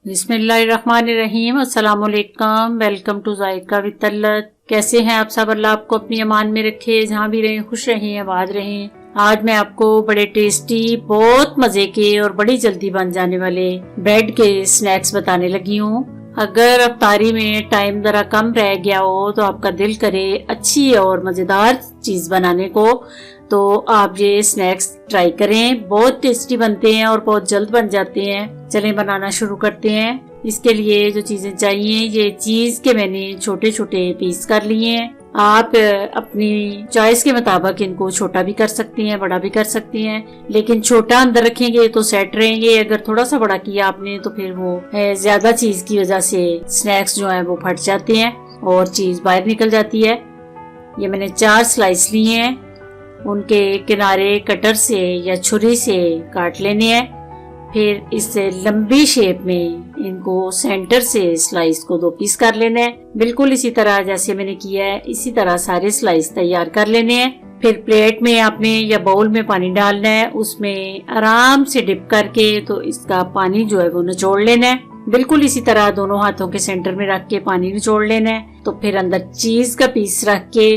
बिस्मिल्लाहिर्रहमानिर्रहीम। अस्सलाम वालेकुम। Welcome to Zaika with Talat. कैसे हैं आप सब? अल्लाह आपको अपनी अमान में रखे, जहाँ भी रहें खुश रहें, आबाद रहें। आज मैं आपको बड़े टेस्टी, बहुत मजे के और बड़ी जल्दी बन जाने वाले ब्रेड के स्नैक्स बताने लगी हूँ। अगर अफ्तारी में टाइम जरा कम रह गया हो तो आपका दिल करे अच्छी और मजेदार चीज बनाने को, तो आप ये स्नैक्स ट्राई करें। बहुत टेस्टी बनते हैं और बहुत जल्द बन जाते हैं। चलें बनाना शुरू करते हैं। इसके लिए जो चीजें चाहिए, ये चीज के मैंने छोटे छोटे पीस कर लिए हैं। आप अपनी चॉइस के मुताबिक इनको छोटा भी कर सकती हैं, बड़ा भी कर सकती हैं, लेकिन छोटा अंदर रखेंगे तो सेट रहेंगे। अगर थोड़ा सा बड़ा किया आपने तो फिर वो ज्यादा चीज की वजह से स्नैक्स जो है वो फट जाते हैं और चीज बाहर निकल जाती है। ये मैंने 4 स्लाइस लिए हैं। उनके किनारे कटर से या छुरी से काट लेने हैं। फिर इससे लंबी शेप में इनको सेंटर से स्लाइस को 2 पीस कर लेना है। बिल्कुल इसी तरह जैसे मैंने किया है, इसी तरह सारे स्लाइस तैयार कर लेने हैं। फिर प्लेट में आपने या बाउल में पानी डालना है, उसमें आराम से डिप करके तो इसका पानी जो है वो निचोड़ लेना है। बिल्कुल इसी तरह दोनों हाथों के सेंटर में रख के पानी निचोड़ लेना है। तो फिर अंदर चीज का पीस रख के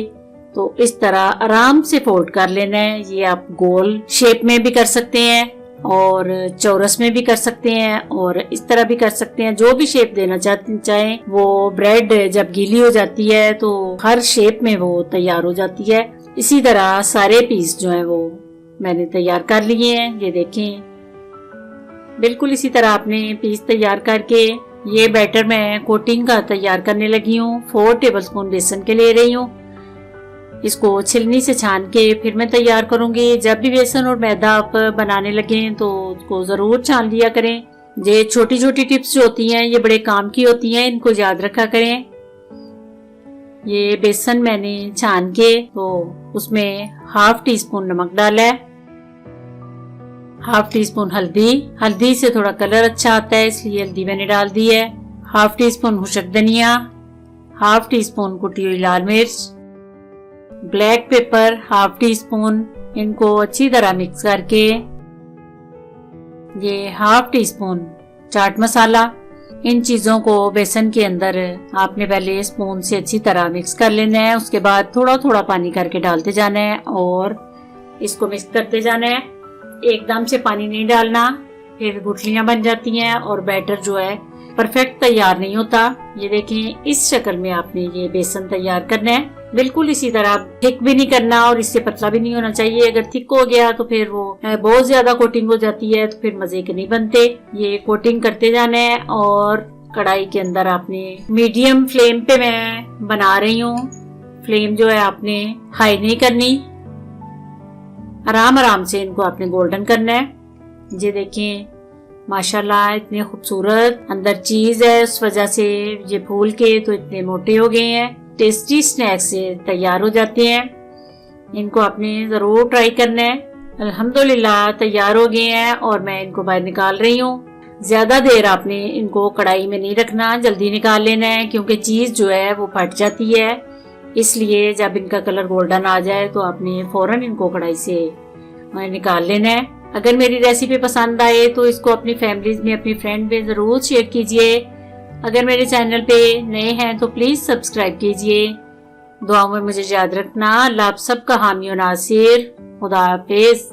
तो इस तरह आराम से फोल्ड कर लेना है। ये आप गोल शेप में भी कर सकते हैं और चौरस में भी कर सकते हैं और इस तरह भी कर सकते हैं। जो भी शेप देना चाहें। वो ब्रेड जब गीली हो जाती है तो हर शेप में वो तैयार हो जाती है। इसी तरह सारे पीस जो है वो मैंने तैयार कर लिए हैं। ये देखें, बिल्कुल इसी तरह आपने पीस तैयार करके ये बैटर मैं कोटिंग का तैयार करने लगी हूँ। 4 टेबलस्पून बेसन के ले रही हूँ। इसको छिलनी से छान के फिर मैं तैयार करूंगी। जब भी बेसन और मैदा आप बनाने लगे तो उसको जरूर छान लिया करें। ये छोटी छोटी टिप्स जो होती हैं ये बड़े काम की होती हैं, इनको याद रखा करें। ये बेसन मैंने छान के तो उसमें 1/2 टीस्पून नमक डाला है, 1/2 टीस्पून हल्दी से थोड़ा कलर अच्छा आता है इसलिए हल्दी मैंने डाल दी है। 1/2 टीस्पून खुशक धनिया, 1/2 टीस्पून कुटी हुई लाल मिर्च, ब्लैक पेपर 1/2 टीस्पून। इनको अच्छी तरह मिक्स करके ये 1/2 टीस्पून चाट मसाला, इन चीजों को बेसन के अंदर आपने पहले स्पून से अच्छी तरह मिक्स कर लेना है। उसके बाद थोड़ा थोड़ा पानी करके डालते जाना है और इसको मिक्स करते जाना है। एकदम से पानी नहीं डालना, फिर गुठलियां बन जाती हैं और बैटर जो है परफेक्ट तैयार नहीं होता। ये देखें, इस शक्ल में आपने ये बेसन तैयार करना है। बिल्कुल इसी तरह थिक भी नहीं करना और इससे पतला भी नहीं होना चाहिए। अगर थिक हो गया तो फिर वो बहुत ज्यादा कोटिंग हो जाती है तो फिर मजे के नहीं बनते। ये कोटिंग करते जाना है और कढ़ाई के अंदर आपने मीडियम फ्लेम पे मैं बना रही हूँ। फ्लेम जो है आपने हाई नहीं करनी, आराम आराम से इनको आपने गोल्डन करना है। ये देखें, माशाल्लाह इतने खूबसूरत अंदर चीज है, उस वजह से ये फूल के तो इतने मोटे हो गए हैं। टेस्टी स्नैक्स से तैयार हो जाते हैं। इनको आपने जरूर ट्राई करना है। अल्हम्दुलिल्लाह तैयार हो गए हैं और मैं इनको बाहर निकाल रही हूँ। ज्यादा देर आपने इनको कढ़ाई में नहीं रखना, जल्दी निकाल लेना है क्योंकि चीज जो है वो फट जाती है। इसलिए जब इनका कलर गोल्डन आ जाए तो आपने फौरन इनको कढ़ाई से निकाल लेना है। अगर मेरी रेसिपी पसंद आए तो इसको अपनी फैमिली में, अपनी फ्रेंड में जरूर शेयर कीजिए। अगर मेरे चैनल पे नए हैं तो प्लीज सब्सक्राइब कीजिए। दुआओं में मुझे याद रखना। अल्लाह आप सबका हामी और नासिर। खुदा हाफिज।